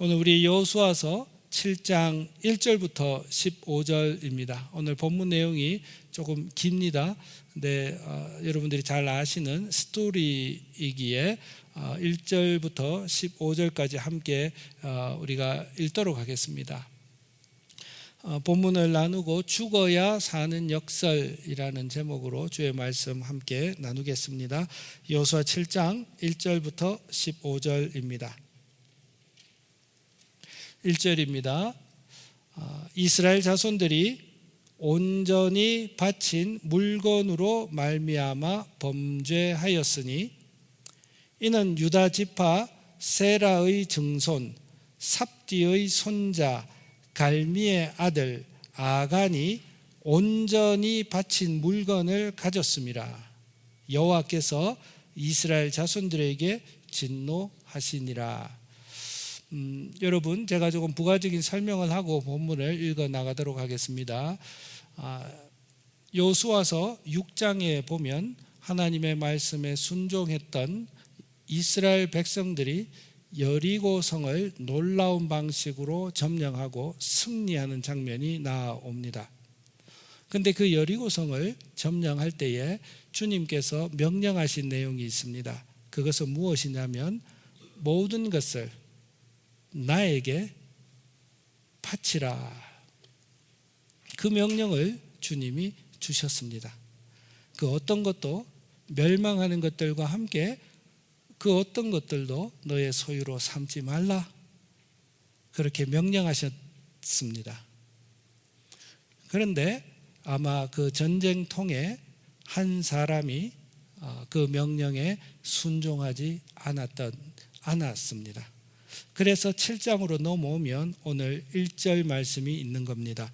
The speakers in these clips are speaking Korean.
오늘 우리 여호수아서 7장 1절부터 15절입니다. 오늘 본문 내용이 조금 깁니다. 근데 여러분들이 잘 아시는 스토리이기에 1절부터 15절까지 함께 우리가 읽도록 하겠습니다. 본문을 나누고 죽어야 사는 역설이라는 제목으로 주의 말씀 함께 나누겠습니다. 여호수아 7장 1절부터 15절입니다. 1절입니다. 이스라엘 자손들이 온전히 바친 물건으로 말미암아 범죄하였으니 이는 유다 지파 세라의 증손 삽디의 손자 갈미의 아들 아간이 온전히 바친 물건을 가졌습니다. 여호와께서 이스라엘 자손들에게 진노하시니라. 여러분, 제가 조금 부가적인 설명을 하고 본문을 읽어 나가도록 하겠습니다. 여호수아서 6장에 보면 하나님의 말씀에 순종했던 이스라엘 백성들이 여리고성을 놀라운 방식으로 점령하고 승리하는 장면이 나옵니다. 그런데 그 여리고성을 점령할 때에 주님께서 명령하신 내용이 있습니다. 그것은 무엇이냐면 모든 것을 나에게 바치라. 그 명령을 주님이 주셨습니다. 그 어떤 것도 멸망하는 것들과 함께 그 어떤 것들도 너의 소유로 삼지 말라. 그렇게 명령하셨습니다. 그런데 아마 그 전쟁통에 한 사람이 그 명령에 순종하지 않았습니다. 그래서 7장으로 넘어오면 오늘 1절 말씀이 있는 겁니다.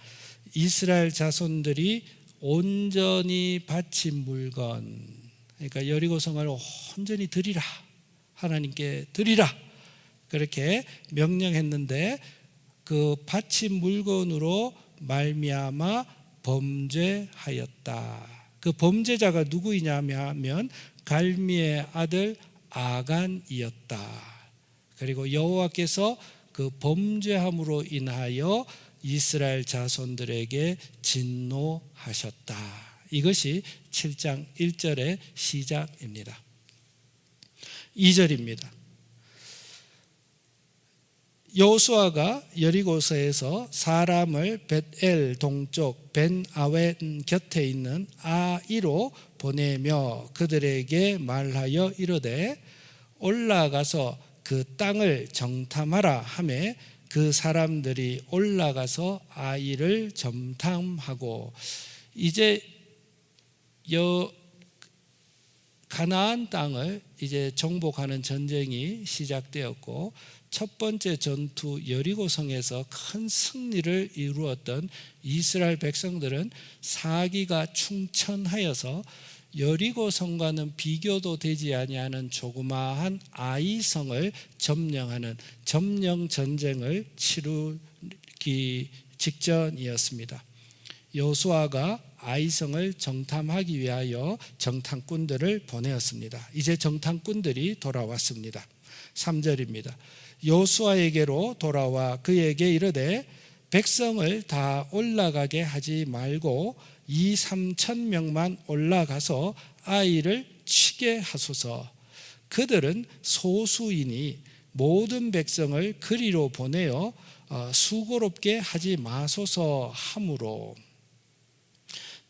이스라엘 자손들이 온전히 바친 물건, 그러니까 여리고성을 온전히 드리라, 하나님께 드리라, 그렇게 명령했는데 그 바친 물건으로 말미암아 범죄하였다. 그 범죄자가 누구이냐면 갈미의 아들 아간이었다. 그리고 여호와께서 그 범죄함으로 인하여 이스라엘 자손들에게 진노하셨다. 이것이 7장 1절의 시작입니다. 2절입니다. 여호수아가 여리고서에서 사람을 벳엘 동쪽 벤아웬 곁에 있는 아이로 보내며 그들에게 말하여 이르되 올라가서 그 땅을 정탐하라 하매 그 사람들이 올라가서 아이를 정탐하고 이제 가나안 땅을 이제 정복하는 전쟁이 시작되었고 첫 번째 전투 여리고성에서 큰 승리를 이루었던 이스라엘 백성들은 사기가 충천하여서 여리고성과는 비교도 되지 아니하는 조그마한 아이성을 점령하는 점령 전쟁을 치르기 직전이었습니다. 여호수아가 아이성을 정탐하기 위하여 정탐꾼들을 보내었습니다. 이제 정탐꾼들이 돌아왔습니다. 3절입니다. 여호수아에게로 돌아와 그에게 이르되 백성을 다 올라가게 하지 말고 2-3천 명만 올라가서 아이를 치게 하소서. 그들은 소수이니 모든 백성을 그리로 보내어 수고롭게 하지 마소서 하므로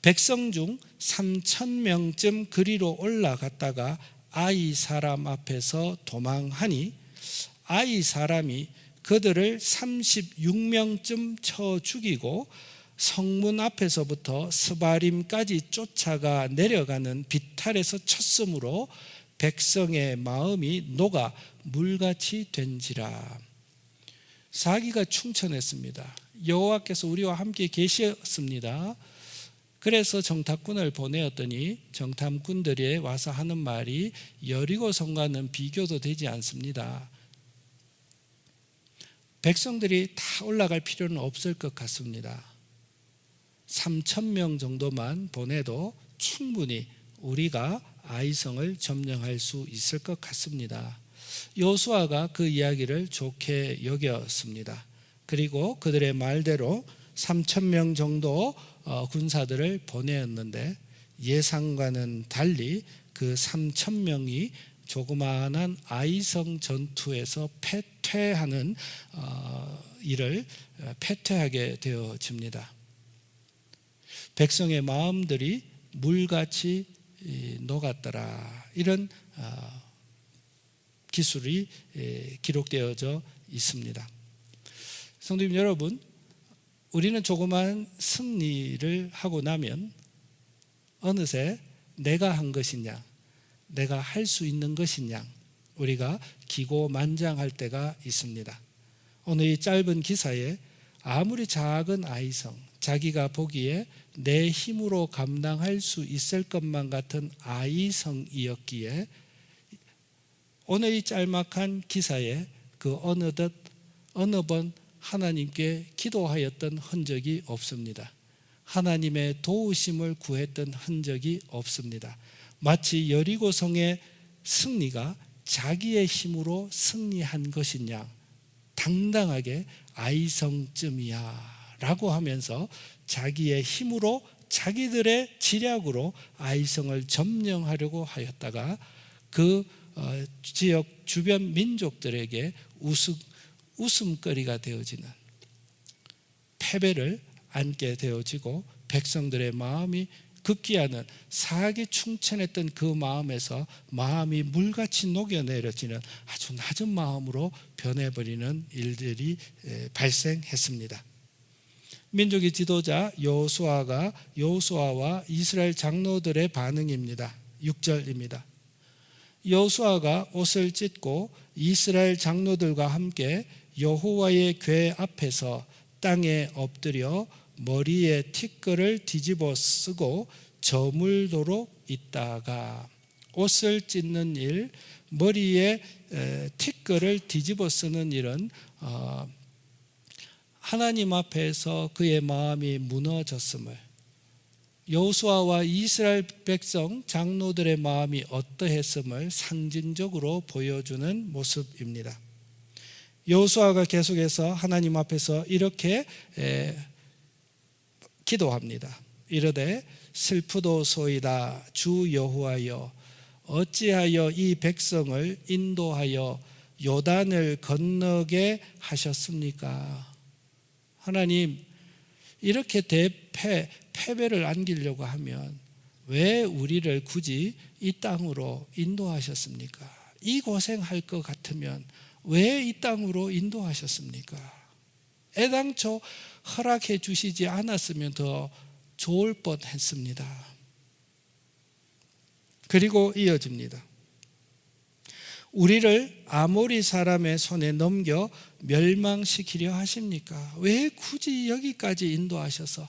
백성 중 3천 명쯤 그리로 올라갔다가 아이 사람 앞에서 도망하니 아이 사람이 그들을 36명쯤 쳐 죽이고 성문 앞에서부터 스바림까지 쫓아가 내려가는 비탈에서 쳤으므로 백성의 마음이 녹아 물같이 된지라. 사기가 충천했습니다. 여호와께서 우리와 함께 계셨습니다. 그래서 정탐꾼을 보내었더니 정탐꾼들이 와서 하는 말이 여리고성과는 비교도 되지 않습니다. 백성들이 다 올라갈 필요는 없을 것 같습니다. 3,000명 정도만 보내도 충분히 우리가 아이성을 점령할 수 있을 것 같습니다. 여호수아가 그 이야기를 좋게 여겼습니다. 그리고 그들의 말대로 3,000명 정도 군사들을 보내었는데 예상과는 달리 그 3,000명이 조그마한 아이성 전투에서 패퇴하는 일을 패퇴하게 되어집니다. 백성의 마음들이 물같이 녹았더라. 이런 기술이 기록되어져 있습니다. 성도님 여러분, 우리는 조그만 승리를 하고 나면 어느새 내가 한 것이냐, 내가 할 수 있는 것이냐, 우리가 기고만장할 때가 있습니다. 오늘 이 짧은 기사에 아무리 작은 아이성, 자기가 보기에 내 힘으로 감당할 수 있을 것만 같은 아이성이었기에 오늘 이 짤막한 기사에 그 어느 번 하나님께 기도하였던 흔적이 없습니다. 하나님의 도우심을 구했던 흔적이 없습니다. 마치 여리고성의 승리가 자기의 힘으로 승리한 것이냐, 당당하게 아이성쯤이야 라고 하면서 자기의 힘으로 자기들의 지략으로 아이성을 점령하려고 하였다가 그 지역 주변 민족들에게 웃음거리가 되어지는 패배를 안게 되어지고 백성들의 마음이 급기야는 사기충천했던 그 마음에서 마음이 물같이 녹여내려지는 아주 낮은 마음으로 변해버리는 일들이 발생했습니다. 민족의 지도자 여호수아와 이스라엘 장로들의 반응입니다. 6절입니다. 여호수아가 옷을 찢고 이스라엘 장로들과 함께 여호와의 궤 앞에서 땅에 엎드려 머리에 티끌을 뒤집어 쓰고 저물도록 있다가, 옷을 찢는 일, 머리에 티끌을 뒤집어 쓰는 일은 하나님 앞에서 그의 마음이 무너졌음을, 여호수아와 이스라엘 백성 장로들의 마음이 어떠했음을 상징적으로 보여주는 모습입니다. 여호수아가 계속해서 하나님 앞에서 이렇게 기도합니다. 이르되 슬프도소이다 주 여호와여, 어찌하여 이 백성을 인도하여 요단을 건너게 하셨습니까? 하나님, 이렇게 패배를 안기려고 하면 왜 우리를 굳이 이 땅으로 인도하셨습니까? 이 고생할 것 같으면 왜 이 땅으로 인도하셨습니까? 애당초 허락해 주시지 않았으면 더 좋을 뻔했습니다. 그리고 이어집니다. 우리를 아모리 사람의 손에 넘겨 멸망시키려 하십니까? 왜 굳이 여기까지 인도하셔서,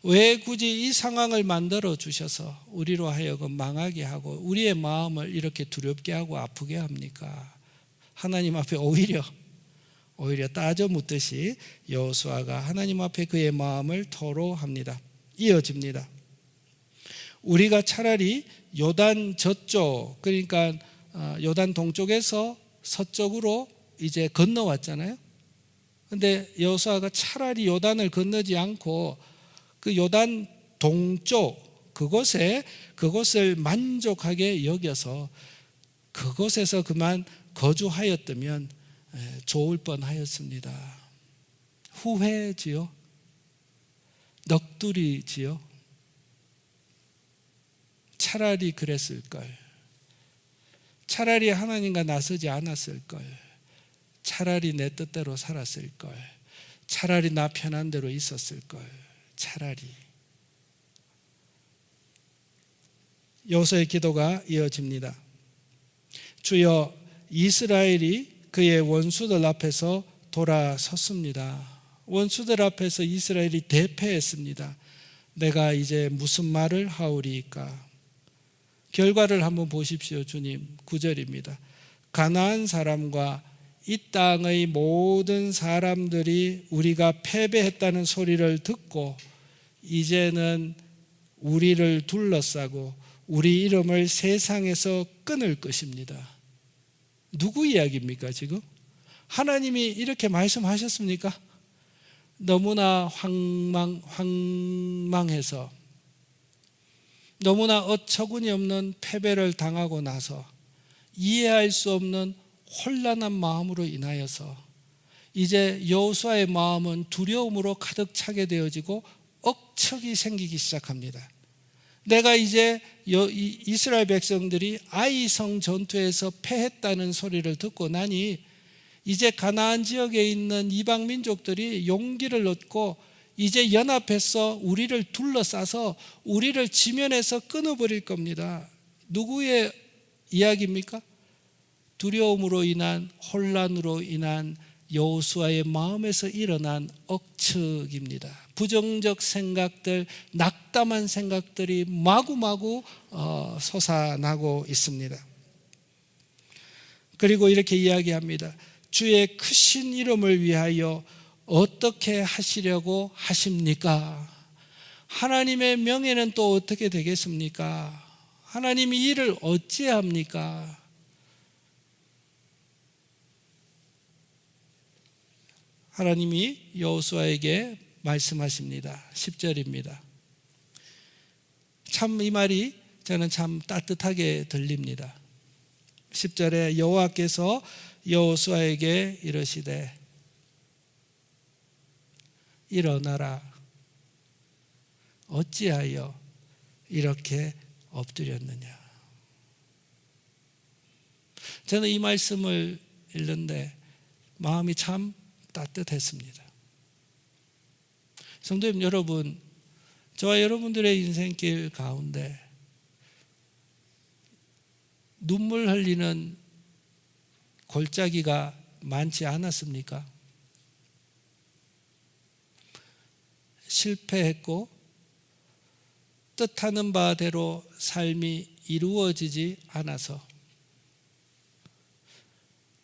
왜 굳이 이 상황을 만들어 주셔서 우리로 하여금 망하게 하고 우리의 마음을 이렇게 두렵게 하고 아프게 합니까? 하나님 앞에 오히려 따져 묻듯이 여호수아가 하나님 앞에 그의 마음을 토로합니다. 이어집니다. 우리가 차라리 요단 저쪽, 그러니까 요단 동쪽에서 서쪽으로 이제 건너왔잖아요. 근데 여호수아가 차라리 요단을 건너지 않고 그 요단 동쪽 그곳을 만족하게 여겨서 그곳에서 그만 거주하였다면 좋을 뻔하였습니다. 후회지요, 넋두리지요. 차라리 그랬을 걸. 차라리 하나님과 나서지 않았을 걸. 차라리 내 뜻대로 살았을 걸. 차라리 나 편한 대로 있었을 걸. 차라리. 여호수아의 기도가 이어집니다. 주여, 이스라엘이 그의 원수들 앞에서 돌아섰습니다. 원수들 앞에서 이스라엘이 대패했습니다. 내가 이제 무슨 말을 하오리까? 결과를 한번 보십시오. 주님, 9절입니다. 가나안 사람과 이 땅의 모든 사람들이 우리가 패배했다는 소리를 듣고 이제는 우리를 둘러싸고 우리 이름을 세상에서 끊을 것입니다. 누구 이야기입니까 지금? 하나님이 이렇게 말씀하셨습니까? 너무나 황망해서 너무나 어처구니 없는 패배를 당하고 나서 이해할 수 없는 혼란한 마음으로 인하여서 이제 여호수아의 마음은 두려움으로 가득 차게 되어지고 억척이 생기기 시작합니다. 내가 이제 이스라엘 백성들이 아이성 전투에서 패했다는 소리를 듣고 나니 이제 가나안 지역에 있는 이방 민족들이 용기를 얻고 이제 연합해서 우리를 둘러싸서 우리를 지면에서 끊어버릴 겁니다. 누구의 이야기입니까? 두려움으로 인한 혼란으로 인한 여호수아의 마음에서 일어난 억측입니다. 부정적 생각들, 낙담한 생각들이 마구마구 솟아나고 있습니다. 그리고 이렇게 이야기합니다. 주의 크신 이름을 위하여 어떻게 하시려고 하십니까? 하나님의 명예는 또 어떻게 되겠습니까? 하나님이 이를 어찌합니까? 하나님이 여호수아에게 말씀하십니다. 10절입니다. 참 이 말이 저는 참 따뜻하게 들립니다. 10절에 여호와께서 여호수아에게 이르시되 일어나라. 어찌하여 이렇게 엎드렸느냐. 저는 이 말씀을 읽는데 마음이 참 따뜻했습니다. 성도님 여러분, 저와 여러분들의 인생길 가운데 눈물 흘리는 골짜기가 많지 않았습니까? 실패했고 뜻하는 바대로 삶이 이루어지지 않아서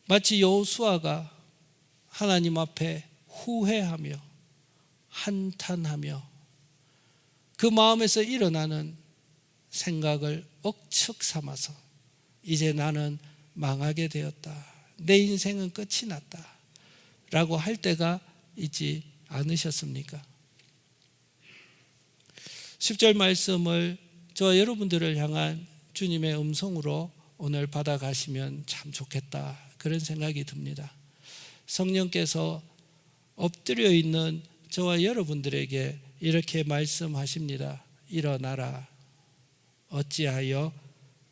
마치 여호수아가 하나님 앞에 후회하며 한탄하며 그 마음에서 일어나는 생각을 억측 삼아서 이제 나는 망하게 되었다. 내 인생은 끝이 났다. 라고 할 때가 있지 않으셨습니까? 10절 말씀을 저와 여러분들을 향한 주님의 음성으로 오늘 받아가시면 참 좋겠다. 그런 생각이 듭니다. 성령께서 엎드려 있는 저와 여러분들에게 이렇게 말씀하십니다. 일어나라. 어찌하여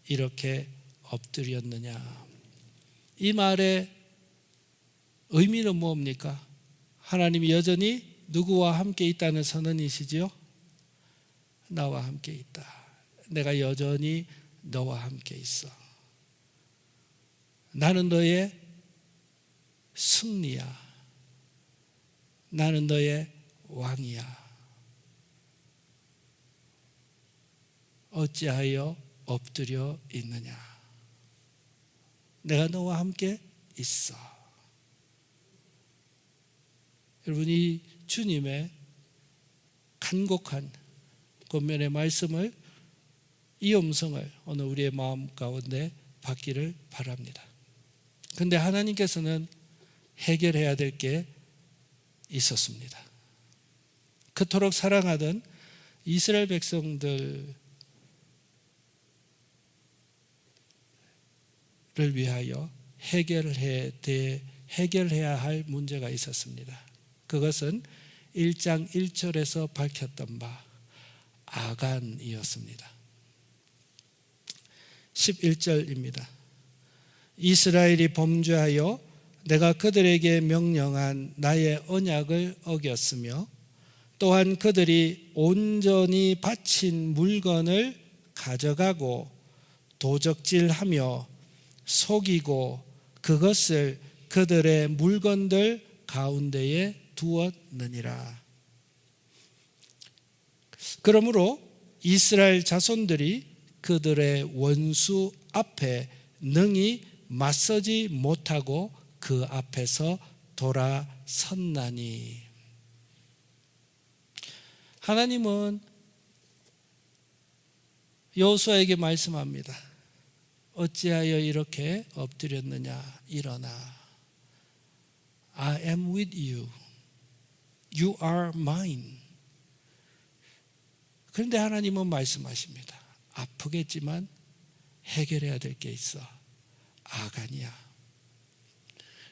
이렇게 엎드렸느냐. 이 말의 의미는 뭡니까? 하나님이 여전히 누구와 함께 있다는 선언이시지요? 나와 함께 있다. 내가 여전히 너와 함께 있어. 나는 너의 승리야. 나는 너의 왕이야. 어찌하여 엎드려 있느냐. 내가 너와 함께 있어. 여러분, 이 주님의 간곡한 권면의 말씀을, 이 음성을 오늘 우리의 마음 가운데 받기를 바랍니다. 그런데 하나님께서는 해결해야 될 게 있었습니다. 그토록 사랑하던 이스라엘 백성들을 위하여 해결해야 할 문제가 있었습니다. 그것은 1장 1절에서 밝혔던 바 아간이었습니다. 11절입니다. 이스라엘이 범죄하여 내가 그들에게 명령한 나의 언약을 어겼으며 또한 그들이 온전히 바친 물건을 가져가고 도적질하며 속이고 그것을 그들의 물건들 가운데에 두었느니라. 그러므로 이스라엘 자손들이 그들의 원수 앞에 능히 맞서지 못하고 그 앞에서 돌아섰나니. 하나님은 여호수아에게 말씀합니다. 어찌하여 이렇게 엎드렸느냐? 일어나. I am with you. You are mine. 그런데 하나님은 말씀하십니다. 아프겠지만 해결해야 될 게 있어. 아간이야.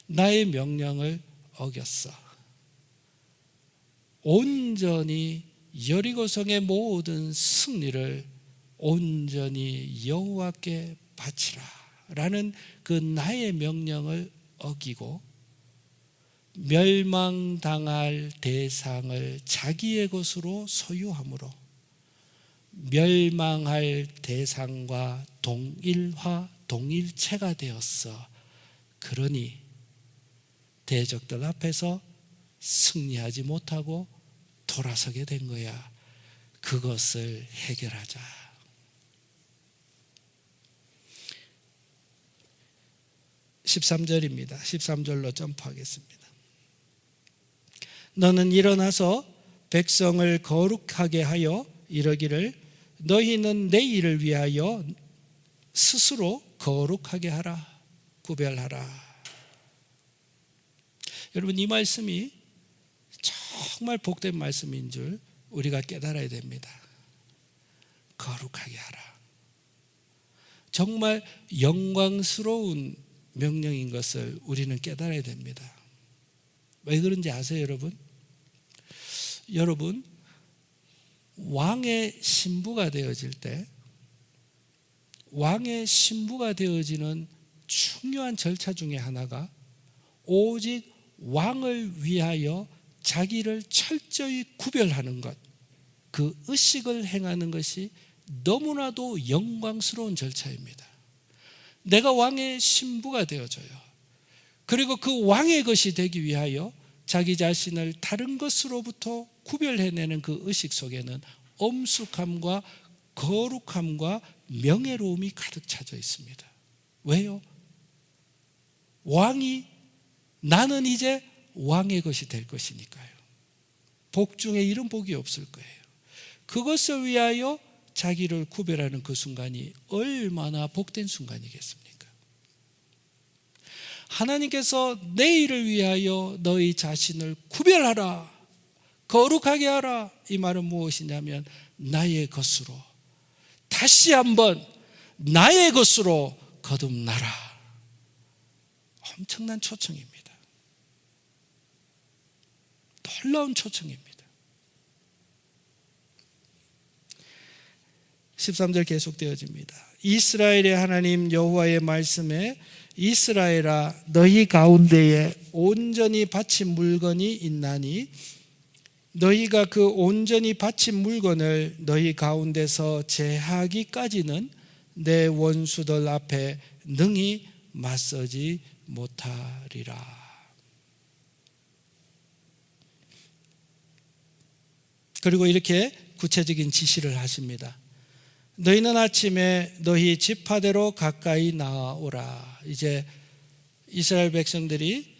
나의 명령을 어겼어. 온전히 여리고성의 모든 승리를 온전히 여호와께 바치라 라는 그 나의 명령을 어기고 멸망당할 대상을 자기의 것으로 소유함으로 멸망할 대상과 동일화 동일체가 되었어. 그러니 대적들 앞에서 승리하지 못하고 돌아서게 된 거야. 그것을 해결하자. 13절입니다. 13절로 점프하겠습니다. 너는 일어나서 백성을 거룩하게 하여 이르기를 너희는 내일을 위하여 스스로 거룩하게 하라. 구별하라. 여러분, 이 말씀이 정말 복된 말씀인 줄 우리가 깨달아야 됩니다. 거룩하게 하라. 정말 영광스러운 명령인 것을 우리는 깨달아야 됩니다. 왜 그런지 아세요, 여러분? 여러분, 왕의 신부가 되어질 때 왕의 신부가 되어지는 중요한 절차 중에 하나가 오직 왕을 위하여 자기를 철저히 구별하는 것, 그 의식을 행하는 것이 너무나도 영광스러운 절차입니다. 내가 왕의 신부가 되어져요. 그리고 그 왕의 것이 되기 위하여 자기 자신을 다른 것으로부터 구별해내는 그 의식 속에는 엄숙함과 거룩함과 명예로움이 가득 차져 있습니다. 왜요? 나는 이제 왕의 것이 될 것이니까요. 복 중에 이런 복이 없을 거예요. 그것을 위하여 자기를 구별하는 그 순간이 얼마나 복된 순간이겠습니까? 하나님께서 내일을 위하여 너희 자신을 구별하라, 거룩하게 하라. 이 말은 무엇이냐면 나의 것으로, 다시 한번 나의 것으로 거듭나라. 엄청난 초청입니다. 놀라운 초청입니다. 13절 계속되어집니다. 이스라엘의 하나님 여호와의 말씀에 이스라엘아 너희 가운데에 온전히 바친 물건이 있나니 너희가 그 온전히 바친 물건을 너희 가운데서 제하기까지는 내 원수들 앞에 능히 맞서지 못하리라. 그리고 이렇게 구체적인 지시를 하십니다. 너희는 아침에 너희 지파대로 가까이 나오라. 이제 이스라엘 백성들이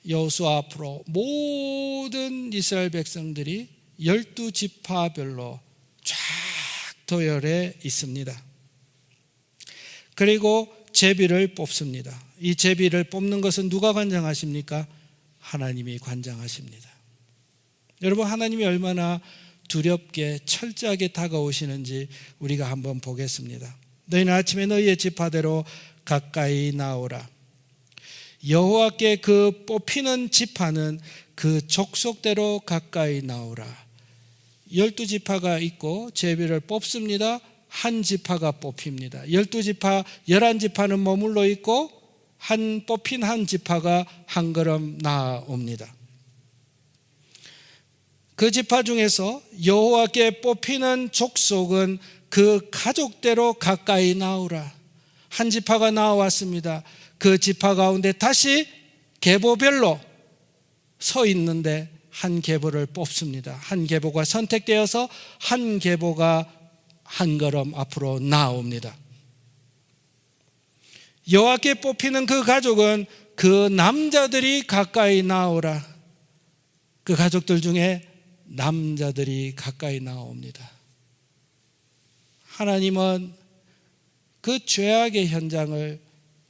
여호수아 앞으로 모든 이스라엘 백성들이 12지파별로 쫙 도열해 있습니다. 그리고 제비를 뽑습니다. 이 제비를 뽑는 것은 누가 관장하십니까? 하나님이 관장하십니다. 여러분, 하나님이 얼마나 두렵게 철저하게 다가오시는지 우리가 한번 보겠습니다. 너희는 아침에 너희의 지파대로 가까이 나오라. 여호와께 그 뽑히는 지파는 그 족속대로 가까이 나오라. 12지파가 있고 제비를 뽑습니다. 한 지파가 뽑힙니다. 12지파, 11지파는 머물러 있고 뽑힌 한 지파가 한 걸음 나아옵니다. 그 지파 중에서 여호와께 뽑히는 족속은 그 가족대로 가까이 나오라. 한 지파가 나왔습니다. 그 지파 가운데 다시 계보별로 서 있는데 한 계보를 뽑습니다. 한 계보가 선택되어서 한 계보가 한 걸음 앞으로 나옵니다. 여호와께 뽑히는 그 가족은 그 남자들이 가까이 나오라. 그 가족들 중에 남자들이 가까이 나옵니다. 하나님은 그 죄악의 현장을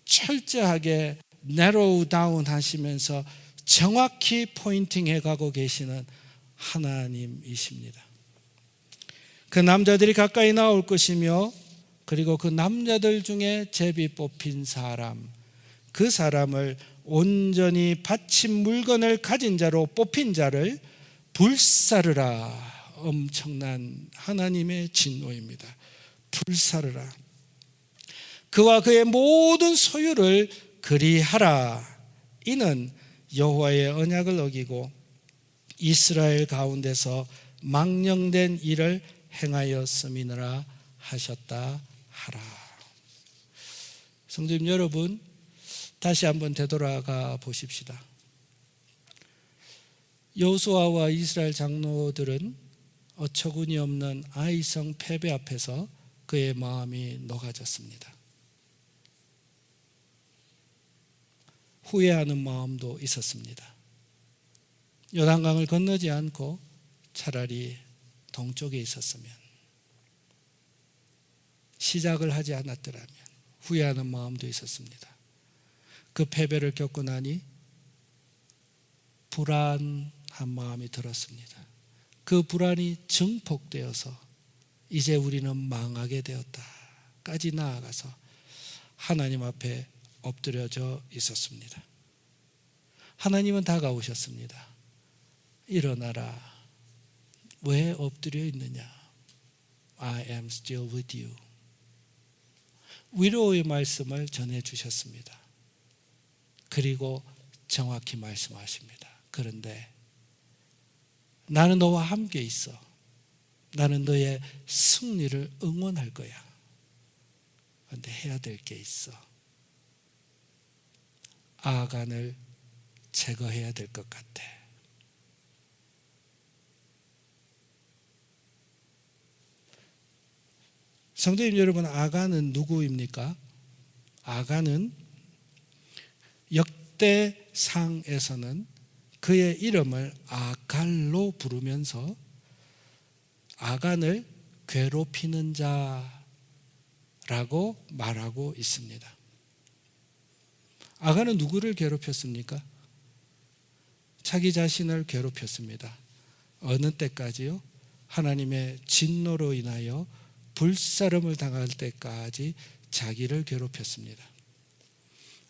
철저하게 내로우 다운 하시면서 정확히 포인팅해 가고 계시는 하나님이십니다. 그 남자들이 가까이 나올 것이며, 그리고 그 남자들 중에 제비 뽑힌 사람, 그 사람을 온전히 바친 물건을 가진 자로 뽑힌 자를 불사르라. 엄청난 하나님의 진노입니다. 불사르라. 그와 그의 모든 소유를 그리하라. 이는 여호와의 언약을 어기고 이스라엘 가운데서 망령된 일을 행하였음이니라 하셨다 하라. 성도님 여러분, 다시 한번 되돌아가 보십시다. 여호수아와 이스라엘 장로들은 어처구니 없는 아이성 패배 앞에서 그의 마음이 녹아졌습니다. 후회하는 마음도 있었습니다. 요단강을 건너지 않고 차라리 동쪽에 있었으면, 시작을 하지 않았더라면 후회하는 마음도 있었습니다. 그 패배를 겪고 나니 불안한 마음이 들었습니다. 그 불안이 증폭되어서 이제 우리는 망하게 되었다까지 나아가서 하나님 앞에 엎드려져 있었습니다. 하나님은 다가오셨습니다. 일어나라. 왜 엎드려 있느냐? I am still with you. 위로의 말씀을 전해주셨습니다. 그리고 정확히 말씀하십니다. 그런데 나는 너와 함께 있어. 나는 너의 승리를 응원할 거야. 그런데 해야 될 게 있어. 아간을 제거해야 될 것 같아. 성도님 여러분, 아간은 누구입니까? 아간은 역대상에서는 그의 이름을 아갈로 부르면서 아간을 괴롭히는 자라고 말하고 있습니다. 아간은 누구를 괴롭혔습니까? 자기 자신을 괴롭혔습니다. 어느 때까지요? 하나님의 진노로 인하여 불사름을 당할 때까지 자기를 괴롭혔습니다.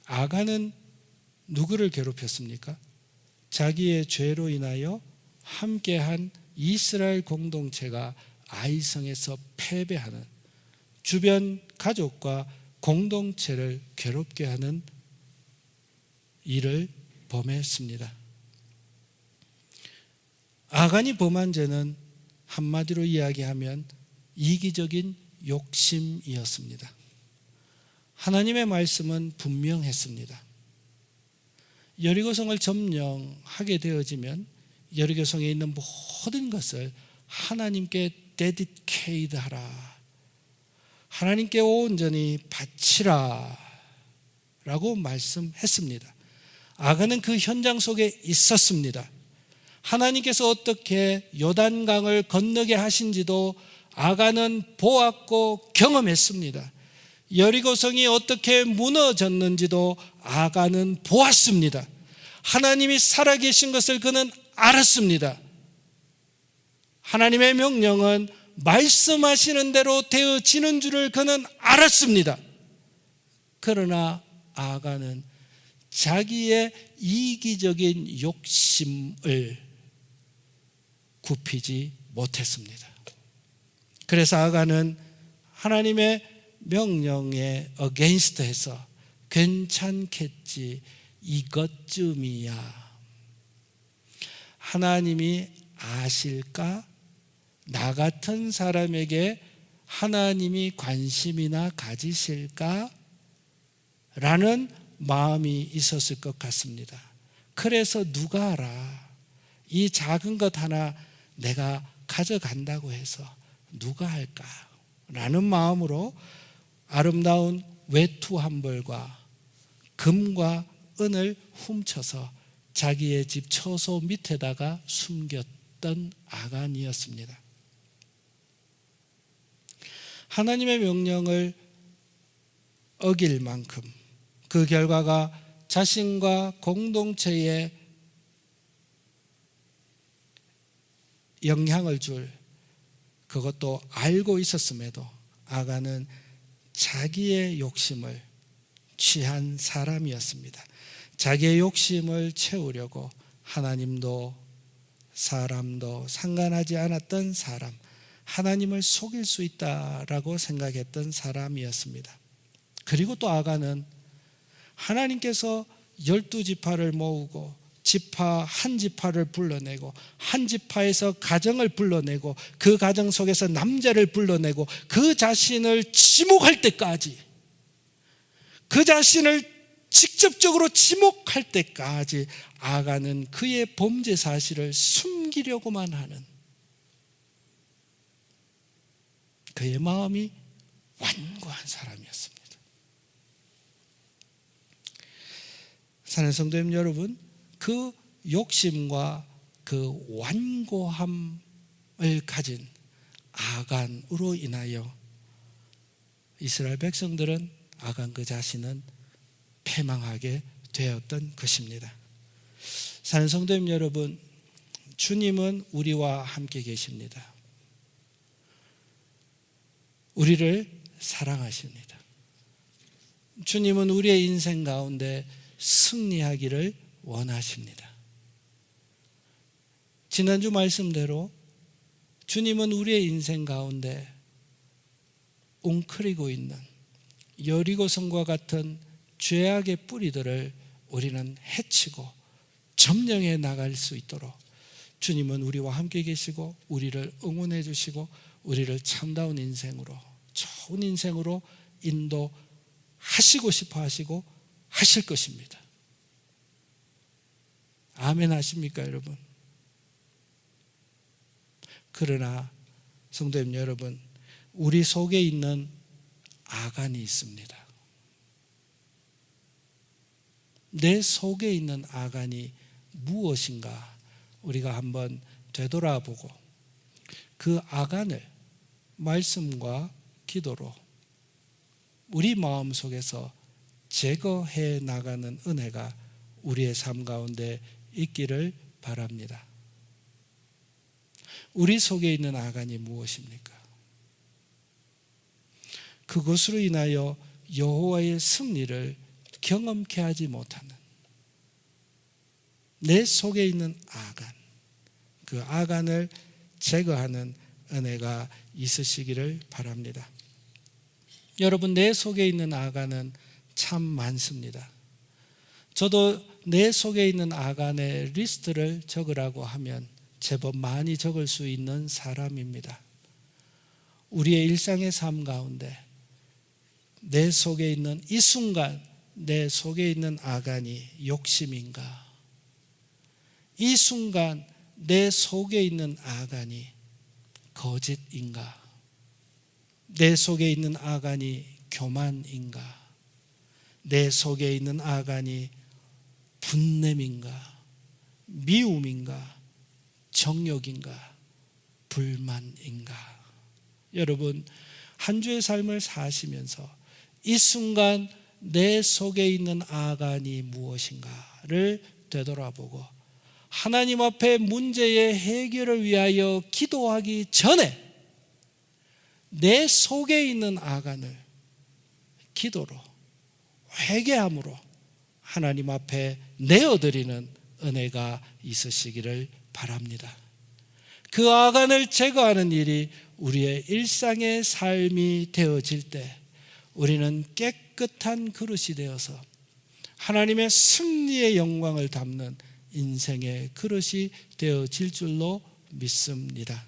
아간은 누구를 괴롭혔습니까? 자기의 죄로 인하여 함께한 이스라엘 공동체가 아이성에서 패배하는, 주변 가족과 공동체를 괴롭게 하는 일을 범했습니다. 아간이 범한 죄는 한마디로 이야기하면 이기적인 욕심이었습니다. 하나님의 말씀은 분명했습니다. 여리고성을 점령하게 되어지면 여리고성에 있는 모든 것을 하나님께 데디케이트 하라. 하나님께 온전히 바치라 라고 말씀했습니다. 아간은 그 현장 속에 있었습니다. 하나님께서 어떻게 요단강을 건너게 하신지도 아간은 보았고 경험했습니다. 여리고성이 어떻게 무너졌는지도 아간은 보았습니다. 하나님이 살아계신 것을 그는 알았습니다. 하나님의 명령은 말씀하시는 대로 되어지는 줄을 그는 알았습니다. 그러나 아간은 자기의 이기적인 욕심을 굽히지 못했습니다. 그래서 아간은 하나님의 명령에 어게인스트해서 괜찮겠지, 이것쯤이야. 하나님이 아실까? 나 같은 사람에게 하나님이 관심이나 가지실까? 라는 마음이 있었을 것 같습니다. 그래서 누가 알아? 이 작은 것 하나 내가 가져간다고 해서 누가 할까? 라는 마음으로 아름다운 외투 한 벌과 금과 은을 훔쳐서 자기의 집 처소 밑에다가 숨겼던 아간이었습니다. 하나님의 명령을 어길 만큼 그 결과가 자신과 공동체에 영향을 줄 그것도 알고 있었음에도 아간은 자기의 욕심을 취한 사람이었습니다. 자기의 욕심을 채우려고 하나님도 사람도 상관하지 않았던 사람, 하나님을 속일 수 있다라고 생각했던 사람이었습니다. 그리고 또 아간은 하나님께서 12지파를 모으고 지파 한 지파를 불러내고 한 지파에서 가정을 불러내고 그 가정 속에서 남자를 불러내고 그 자신을 지목할 때까지, 그 자신을 직접적으로 지목할 때까지 아간은 그의 범죄 사실을 숨기려고만 하는 그의 마음이 완고한 사람이었습니다. 사랑하는 성도님 여러분, 그 욕심과 그 완고함을 가진 아간으로 인하여 이스라엘 백성들은 아간 그 자신은 패망하게 되었던 것입니다. 사랑하는 성도님 여러분, 주님은 우리와 함께 계십니다. 우리를 사랑하십니다. 주님은 우리의 인생 가운데 승리하기를 원하십니다. 지난주 말씀대로 주님은 우리의 인생 가운데 웅크리고 있는 여리고성과 같은 죄악의 뿌리들을 우리는 해치고 점령해 나갈 수 있도록 주님은 우리와 함께 계시고 우리를 응원해 주시고 우리를 참다운 인생으로, 좋은 인생으로 인도하시고 싶어 하시고 하실 것입니다. 아멘 하십니까 여러분? 그러나 성도님 여러분, 우리 속에 있는 아간이 있습니다. 내 속에 있는 아간이 무엇인가 우리가 한번 되돌아보고 그 아간을 말씀과 기도로 우리 마음속에서 제거해 나가는 은혜가 우리의 삶 가운데 있기를 바랍니다. 우리 속에 있는 아간이 무엇입니까? 그것으로 인하여 여호와의 승리를 경험케 하지 못하는 내 속에 있는 아간, 그 아간을 제거하는 은혜가 있으시기를 바랍니다. 여러분, 내 속에 있는 아간은 참 많습니다. 저도 내 속에 있는 아간의 리스트를 적으라고 하면 제법 많이 적을 수 있는 사람입니다. 우리의 일상의 삶 가운데 내 속에 있는 이 순간 내 속에 있는 아간이 욕심인가? 이 순간 내 속에 있는 아간이 거짓인가? 내 속에 있는 아간이 교만인가? 내 속에 있는 아간이 분냄인가? 미움인가? 정욕인가? 불만인가? 여러분, 한 주의 삶을 사시면서 이 순간 내 속에 있는 아간이 무엇인가를 되돌아보고 하나님 앞에 문제의 해결을 위하여 기도하기 전에 내 속에 있는 아간을 기도로 회개함으로 하나님 앞에 내어드리는 은혜가 있으시기를 바랍니다. 그 아간을 제거하는 일이 우리의 일상의 삶이 되어질 때 우리는 깨끗한 그릇이 되어서 하나님의 승리의 영광을 담는 인생의 그릇이 되어질 줄로 믿습니다.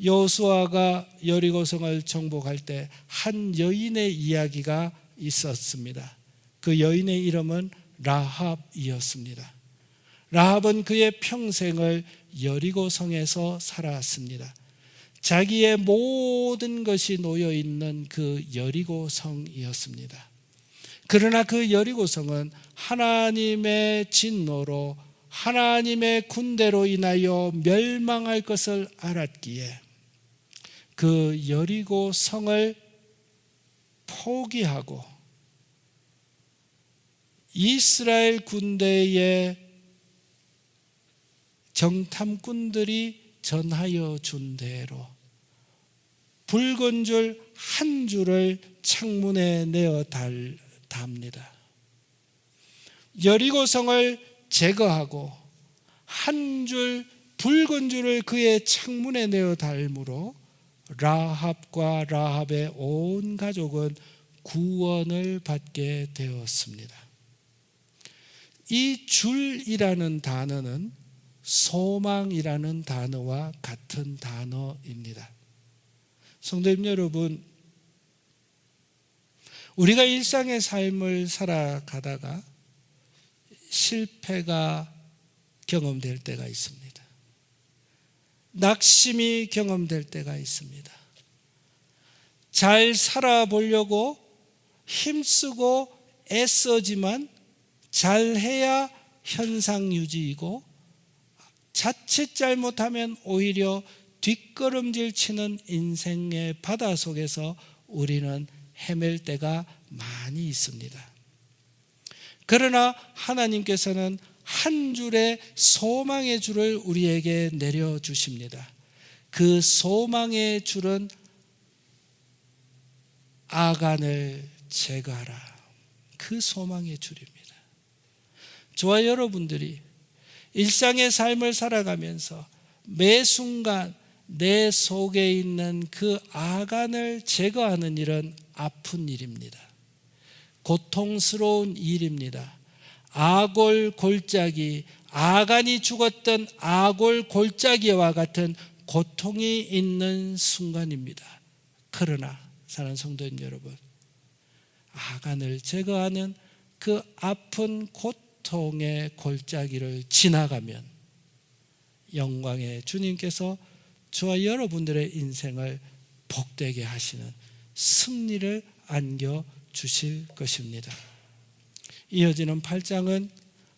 여호수아가 여리고성을 정복할 때 한 여인의 이야기가 있었습니다. 그 여인의 이름은 라합이었습니다. 라합은 그의 평생을 여리고성에서 살아왔습니다. 자기의 모든 것이 놓여있는 그 여리고성이었습니다. 그러나 그 여리고성은 하나님의 진노로 하나님의 군대로 인하여 멸망할 것을 알았기에 그 여리고성을 포기하고 이스라엘 군대의 정탐꾼들이 전하여 준 대로 붉은 줄 한 줄을 창문에 내어 답니다. 여리고성을 제거하고 한 줄 붉은 줄을 그의 창문에 내어 달므로 라합과 라합의 온 가족은 구원을 받게 되었습니다. 이 줄이라는 단어는 소망이라는 단어와 같은 단어입니다. 성도님 여러분, 우리가 일상의 삶을 살아가다가 실패가 경험될 때가 있습니다. 낙심이 경험될 때가 있습니다. 잘 살아보려고 힘쓰고 애쓰지만 잘해야 현상 유지이고 자칫 잘못하면 오히려 뒷걸음질 치는 인생의 바다 속에서 우리는 헤맬 때가 많이 있습니다. 그러나 하나님께서는 한 줄의 소망의 줄을 우리에게 내려주십니다. 그 소망의 줄은 아간을 제거하라. 그 소망의 줄입니다. 저와 여러분들이 일상의 삶을 살아가면서 매 순간 내 속에 있는 그 아간을 제거하는 일은 아픈 일입니다. 고통스러운 일입니다. 아골 골짜기, 아간이 죽었던 아골 골짜기와 같은 고통이 있는 순간입니다. 그러나 사랑하는 성도님 여러분, 아간을 제거하는 그 아픈 고통의 골짜기를 지나가면 영광의 주님께서 저와 여러분들의 인생을 복되게 하시는 승리를 안겨주실 것입니다. 이어지는 8장은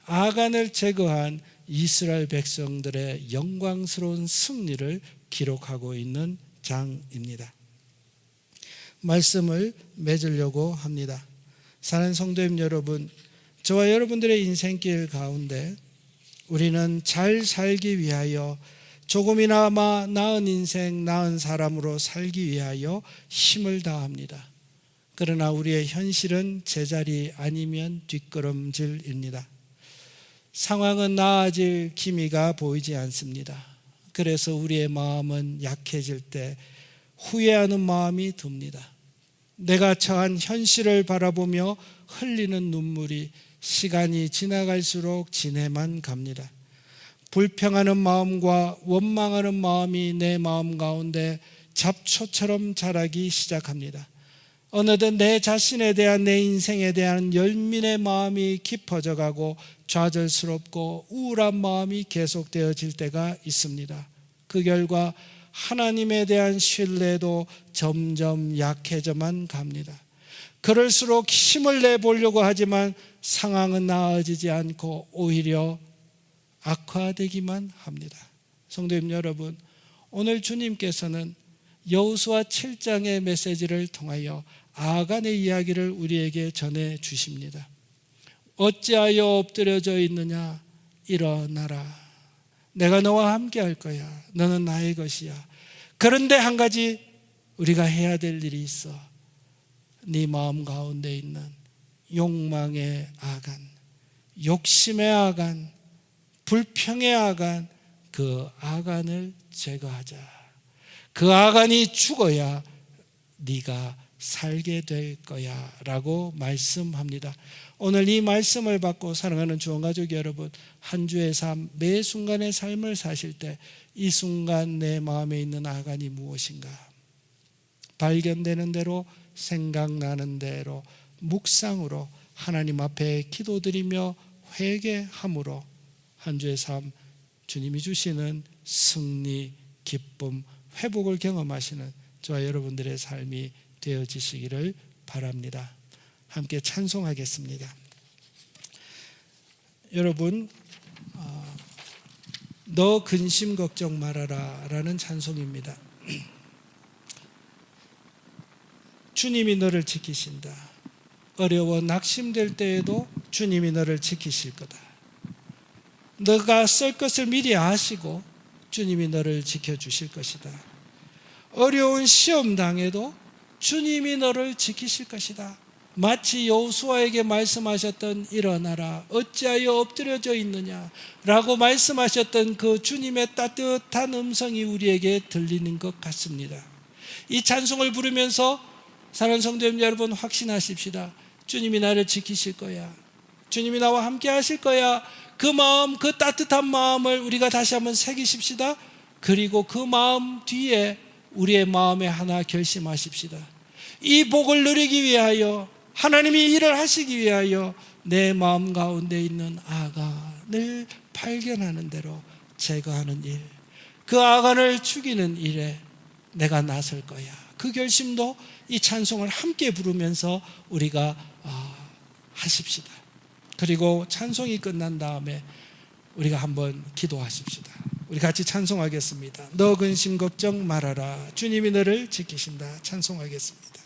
아간을 제거한 이스라엘 백성들의 영광스러운 승리를 기록하고 있는 장입니다. 말씀을 맺으려고 합니다. 사랑하는 성도님 여러분, 저와 여러분들의 인생길 가운데 우리는 잘 살기 위하여 조금이나마 나은 인생, 나은 사람으로 살기 위하여 힘을 다합니다. 그러나 우리의 현실은 제자리 아니면 뒷걸음질입니다. 상황은 나아질 기미가 보이지 않습니다. 그래서 우리의 마음은 약해질 때 후회하는 마음이 듭니다. 내가 처한 현실을 바라보며 흘리는 눈물이 시간이 지나갈수록 진해만 갑니다. 불평하는 마음과 원망하는 마음이 내 마음 가운데 잡초처럼 자라기 시작합니다. 어느덧 내 자신에 대한, 내 인생에 대한 열민의 마음이 깊어져 가고 좌절스럽고 우울한 마음이 계속되어질 때가 있습니다. 그 결과 하나님에 대한 신뢰도 점점 약해져만 갑니다. 그럴수록 힘을 내보려고 하지만 상황은 나아지지 않고 오히려 악화되기만 합니다. 성도님 여러분, 오늘 주님께서는 여호수아 7장의 메시지를 통하여 아간의 이야기를 우리에게 전해 주십니다. 어찌하여 엎드려져 있느냐, 일어나라. 내가 너와 함께 할 거야. 너는 나의 것이야. 그런데 한 가지 우리가 해야 될 일이 있어. 네 마음 가운데 있는 욕망의 아간, 욕심의 아간, 불평의 아간, 그 아간을 제거하자. 그 아간이 죽어야 네가 살게 될 거야 라고 말씀합니다. 오늘 이 말씀을 받고 사랑하는 주원가족 여러분, 한 주의 삶, 매 순간의 삶을 사실 때 이 순간 내 마음에 있는 아간이 무엇인가, 발견되는 대로, 생각나는 대로 묵상으로 하나님 앞에 기도드리며 회개함으로 한 주의 삶, 주님이 주시는 승리, 기쁨, 회복을 경험하시는 저와 여러분들의 삶이 되어지시기를 바랍니다. 함께 찬송하겠습니다. 여러분, 너 근심 걱정 말아라 라는 찬송입니다. 주님이 너를 지키신다. 어려워 낙심될 때에도 주님이 너를 지키실 거다. 너가 쏠 것을 미리 아시고 주님이 너를 지켜주실 것이다. 어려운 시험 당해도 주님이 너를 지키실 것이다. 마치 여호수아에게 말씀하셨던 일어나라 어찌하여 엎드려져 있느냐 라고 말씀하셨던 그 주님의 따뜻한 음성이 우리에게 들리는 것 같습니다. 이 찬송을 부르면서 사랑하는 성도님 여러분, 확신하십시다. 주님이 나를 지키실 거야. 주님이 나와 함께 하실 거야. 그 마음, 그 따뜻한 마음을 우리가 다시 한번 새기십시다. 그리고 그 마음 뒤에 우리의 마음에 하나 결심하십시다. 이 복을 누리기 위하여, 하나님이 일을 하시기 위하여 내 마음 가운데 있는 아간을 발견하는 대로 제거하는 일, 그 아간을 죽이는 일에 내가 나설 거야. 그 결심도 이 찬송을 함께 부르면서 우리가 하십시다. 그리고 찬송이 끝난 다음에 우리가 한번 기도하십시다. 우리 같이 찬송하겠습니다. 너 근심 걱정 말아라. 주님이 너를 지키신다. 찬송하겠습니다.